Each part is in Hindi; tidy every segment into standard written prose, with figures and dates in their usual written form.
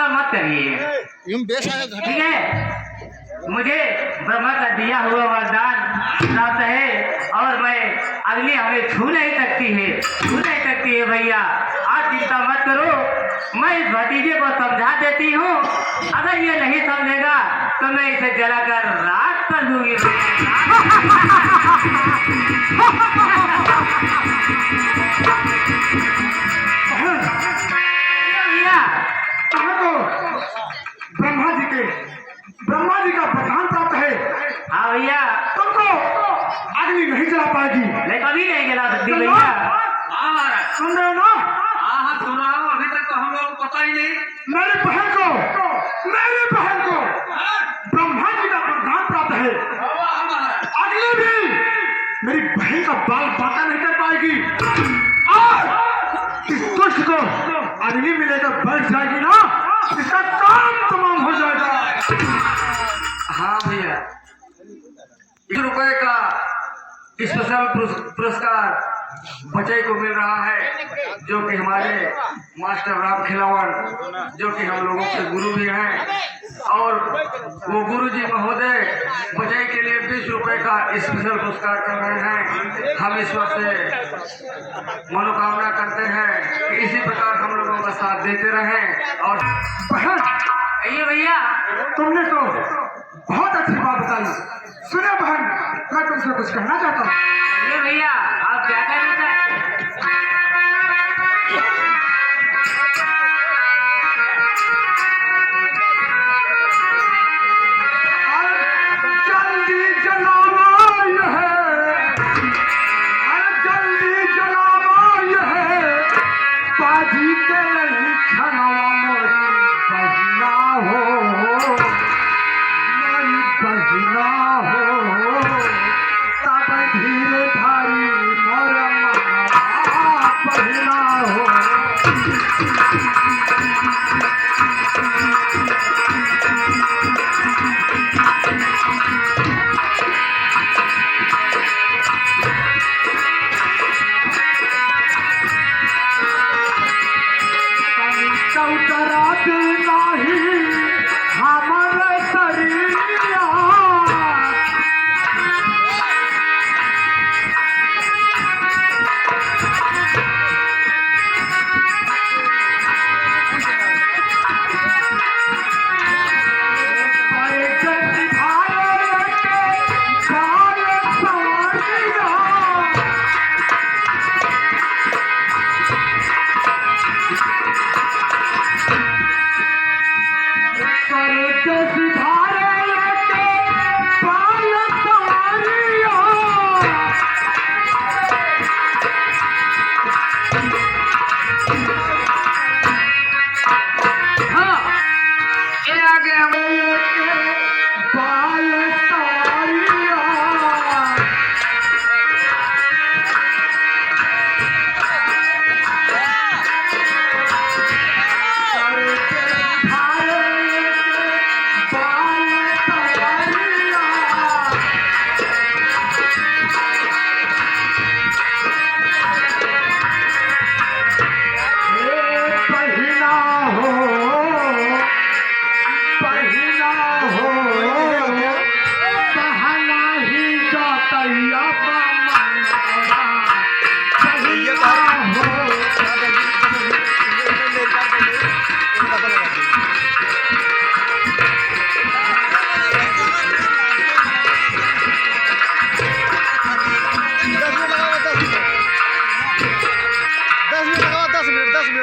सवाल मत करिए, ठीक है। मुझे ब्रह्मा का दिया हुआ वरदान प्राप्त है और मैं अग्नि हमें छू नहीं सकती है भैया। आप चिंता मत करो, मैं इस भतीजे को समझा देती हूँ। अगर ये नहीं समझेगा तो मैं इसे जलाकर राख कर दूंगी भैया। ब्रह्मा जी का वरदान प्राप्त है। हाँ भैया, तुमको अग्नि नहीं जला पाएगी। मैं कभी नहीं जला सकती भैया। सुन रहे हो ना? हाँ सुन रहा हूँ, अभी तक तो हम लोगों को पता ही नहीं। मेरी बहन को ब्रह्मा जी का वरदान प्राप्त है। अग्नि भी मेरी बहन का बाल बांका नहीं कर पाएगी। और इस दुष्ट को अग्नि मिलेकर बैठ जाएगी ना, इसका काम तमाम हो जाएगा। हाँ भैया, 1 रुपए का स्पेशल पुरस्कार बचई को मिल रहा है, जो कि हमारे मास्टर राम खिलावन, जो कि हम लोगों के गुरु भी हैं, और वो गुरु जी महोदय बचई के लिए 20 रुपए का स्पेशल पुरस्कार कर रहे हैं। हम ईश्वर से मनोकामना करते हैं कि इसी प्रकार हम लोगों का साथ देते रहें। और बहन, ये भैया तुमने तो बहुत अच्छी बात बताई। सुनो बहन, मैं तुमसे कुछ कहना चाहता हूँ। ये भैया आप क्या कहना चाहते हैं? जल्दी जलाना यह बाजी के नहीं छनवा मोरी बजना हो, तब धीरे धारी मोर बजना हो।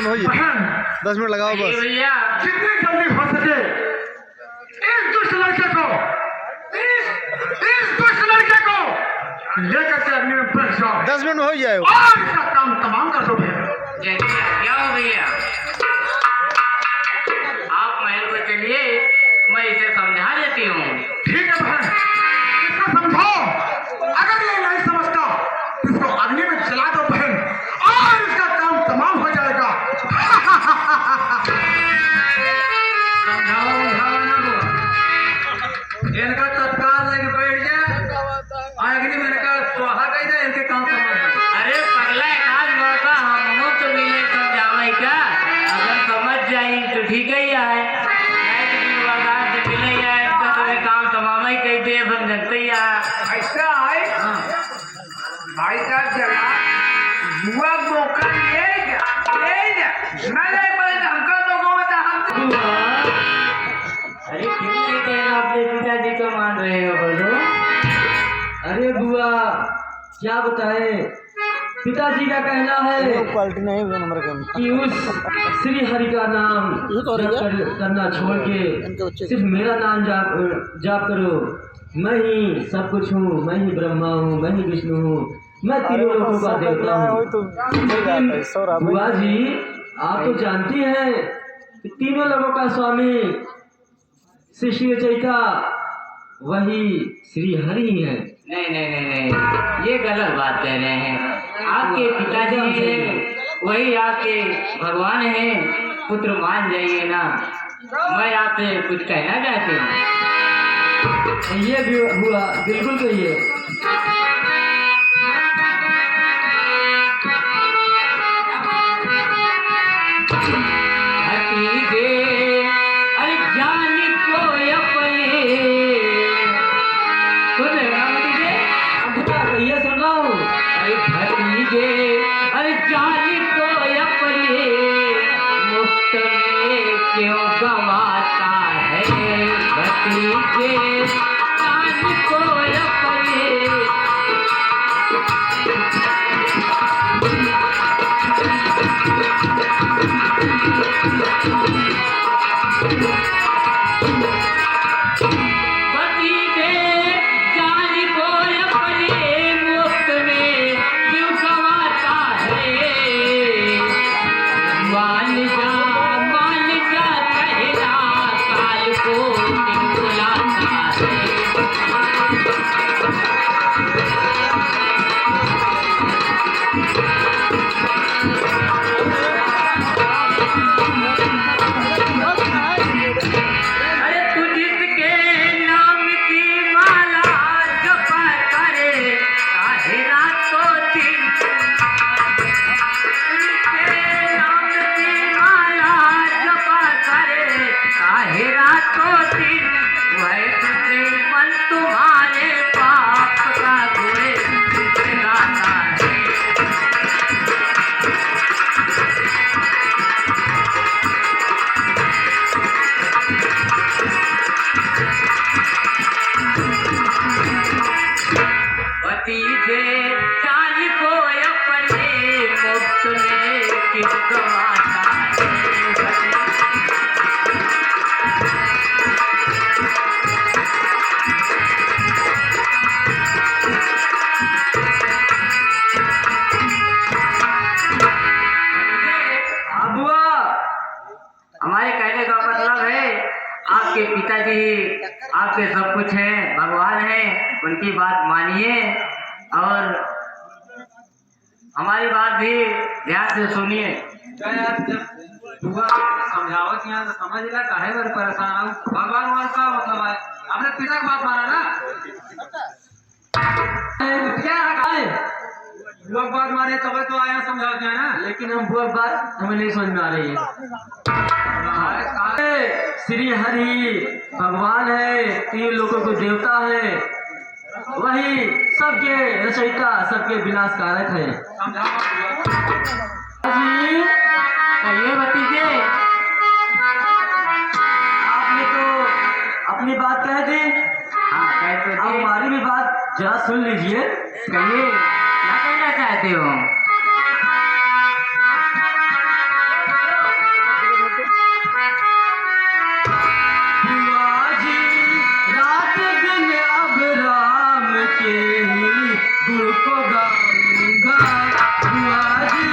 बहन 10 मिनट लगाओ बस। भैया जितनी जल्दी हो सके इस दुष्ट लड़के को लेकर के अग्नि में बैठ जाओ। 10 मिनट में हो जाए और इसका काम तमाम कर दो भैया। क्या हो भैया, आप महल को चलिए, मैं इसे समझा देती हूँ। ठीक है बहन, इसको समझाओ। अगर ये नहीं समझता इसको अग्नि में जला दो बहन, और इसका काम तमाम हो जाएगा। समझाओ इनका तत्काल लगे बैठ जाए, अग्नि में निकाल स्वाहा कह दे, इनके काम तमाम। अरे पगला, एक आज मौका हम लोग तो मिले समझावे क्या। अगर क्या बताए, पिताजी का कहना है क्वालिटी नहीं है नंबर के कि उस श्री हरि का नाम ये तो जप करना छोड़ इनके के बच्चे सिर्फ मेरा नाम जाप करो। मैं ही सब कुछ हूँ, मैं ही ब्रह्मा हूँ, मैं ही विष्णु हूँ, मैं तीनों लोगों का देवता हूँ। तो बुआ जी आप तो जानती हैं कि तीनों लोगों का स्वामी सृष्टि रचयिता वही श्री हरि है। नहीं नहीं नहीं नहीं, ये गलत बात कह रहे हैं। आपके पिताजी हैं, वही आपके भगवान हैं, पुत्र मान जाइए ना। मैं आपसे कुछ कहना चाहती हूँ। ये भी हुआ, बिल्कुल कहिए। अरे जान को अपने मुफ्त में क्यों गवाता है भतीजे, जान को अपने। हमारे कहने का मतलब है आपके पिताजी आपके सब कुछ हैं, भगवान हैं, उनकी बात मानिए और हमारी बात भी ध्यान से सुनिए। समझावत यहाँ तो समझ ला, काहे बार परेशान हूँ। भगवान मान का मतलब है अपने पिता की बात माना ना, क्या है लोग बात मारे तब तो आया समझाते हैं ना, लेकिन हम वो बात हमें नहीं समझ में आ रही है। श्री हरि भगवान है, तीन लोगों को देवता है, वही सबके रचयिता, सबके विनाश कारक है। जी कहिए भतीजे। आपने तो अपनी बात कह दी, हाँ कह तो अब दिए। हमारी भी बात जरा सुन लीजिए। कहिए क्या कहना चाहते हो। रात दिन अब राम के ही गुण को गाऊंगा। बुआ जी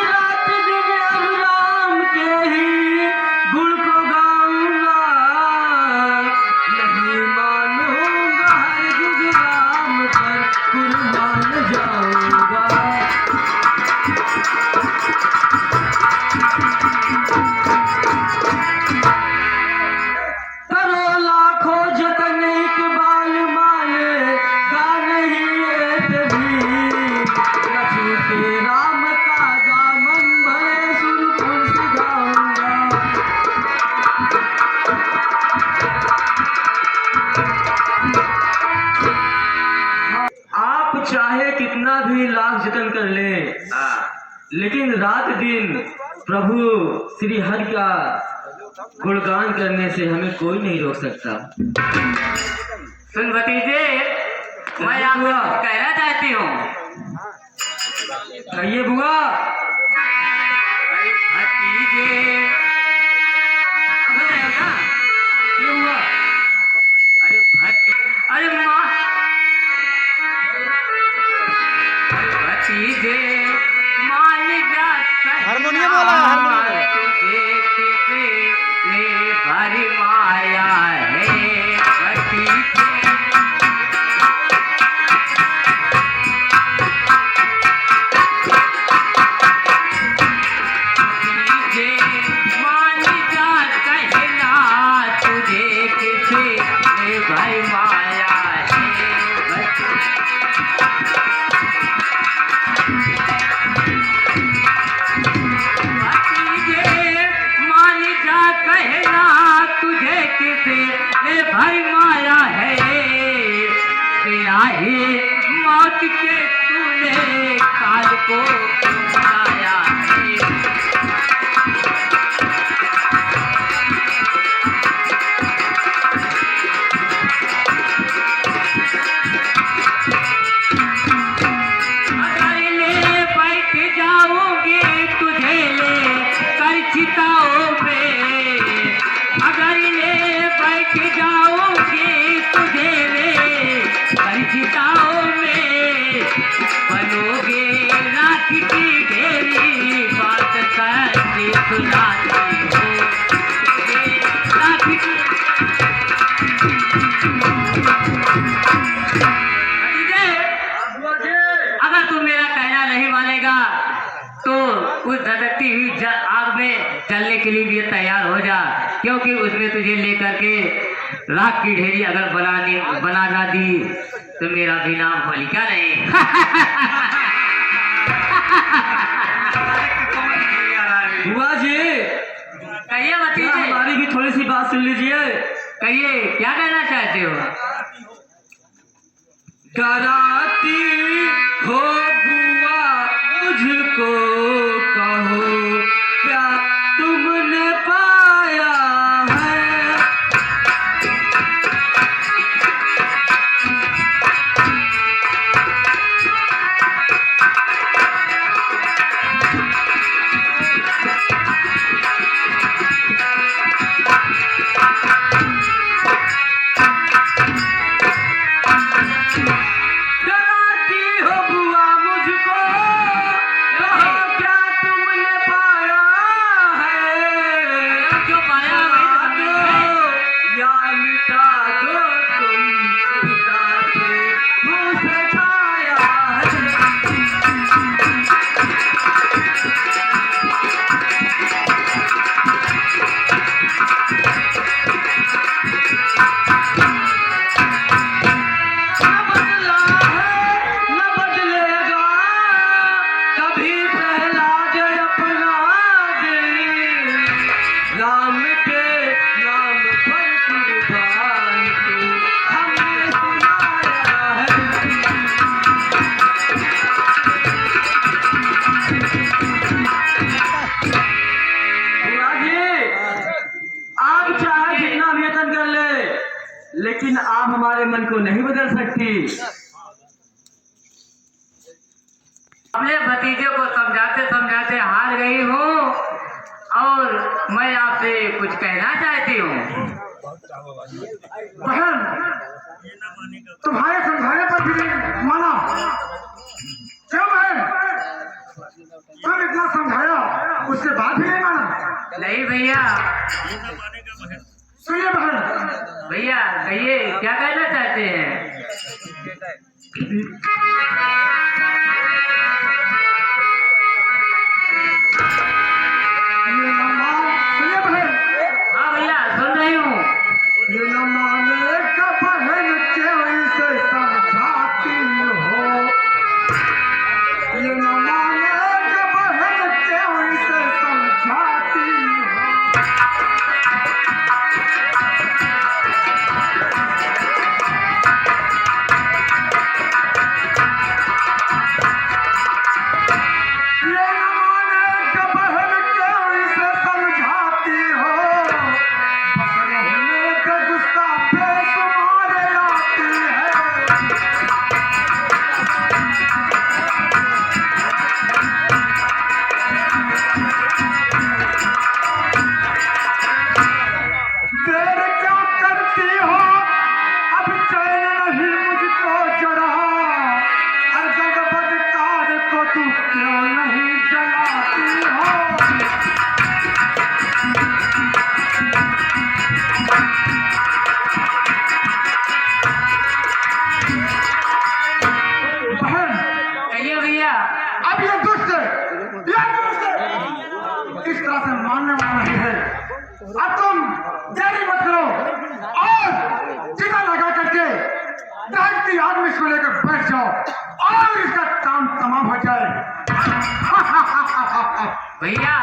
रात दिन लेकिन रात दिन प्रभु श्री हरि का गुणगान करने से हमें कोई नहीं रोक सकता। सुन भतीजे, मैं आपको कुछ कहना चाहती हूँ। कहिए बुआ। अरे भतीजे, क्या हुआ? अरे माँ, भतीजे मान जा हारमोनियम वाला है, हारमोनियम। तुझे किसने भरी माया है भतीजे। मान जा कहना तुझे किसने भरी माया है भतीजे। भतीजे मान जा कहना तुझे किसने भरी माया है। तेरा ही मौत के तूने काल को बनाया है। अगर ले बैठ जाओगे तुझे ले कर चिताओं में। अगर ले बैठ जाओगे तुझे ले कर चिताओं में। बनोगे राख की ढेरी बात करके सुनाती हो। राख की भतीजे, अगर तू मेरा कहना नहीं मानेगा तो उस धधकती हुई आग में चलने के लिए भी तैयार हो जा, क्योंकि उसमें तुझे लेकर के राख की ढेरी अगर बना ना दी तो मेरा भी नाम होलिका नहीं। बुआ जी, कहिए भतीजे, हमारी भी थोड़ी सी बात सुन लीजिए। कहिए क्या कहना चाहते हो। कराती हो बुआ मुझको कहो क्या तुमने पाया है। कराती हो बुआ मुझको कहो क्या तुमने पाया है। क्यों पाया वही तो समझ या मिटा दो तुम पिता के मुँह से खाया है। न बदला है न बदलेगा कभी प्रहलाद अपना दिल। राम के नाम पर कुर्बान को हमने सुनाया है। बुआ जी, आप चाहे जितना भी यत्न कर ले, लेकिन आप हमारे मन को नहीं बदल सकती। अपने भतीजे को समझाते समझाते हार गई हूँ और मैं आपसे कुछ कहना चाहती हूँ। बहन, तुम्हारे समझाने पर भी नहीं माना। क्यों बहन, तुम इतना समझाया उसके बाद भी नहीं माना। नहीं भैया, सुनिए बहन, भैया कहिए क्या कहना चाहते हैं। ये न मान, सुनिए बहन, हाँ भैया सुन रही हूँ। ये न माने का बहन क्यों इसे समझाती हो। ये न माने का बहन क्यों इसे समझाती हो। अब ये दुष्ट इस तरह से मानने वाला नहीं है। अब तुम देरी मत करो और चिता लगा करके दहकती आग में इसको लेकर बैठ जाओ और इसका काम तमाम हो जाए। भैया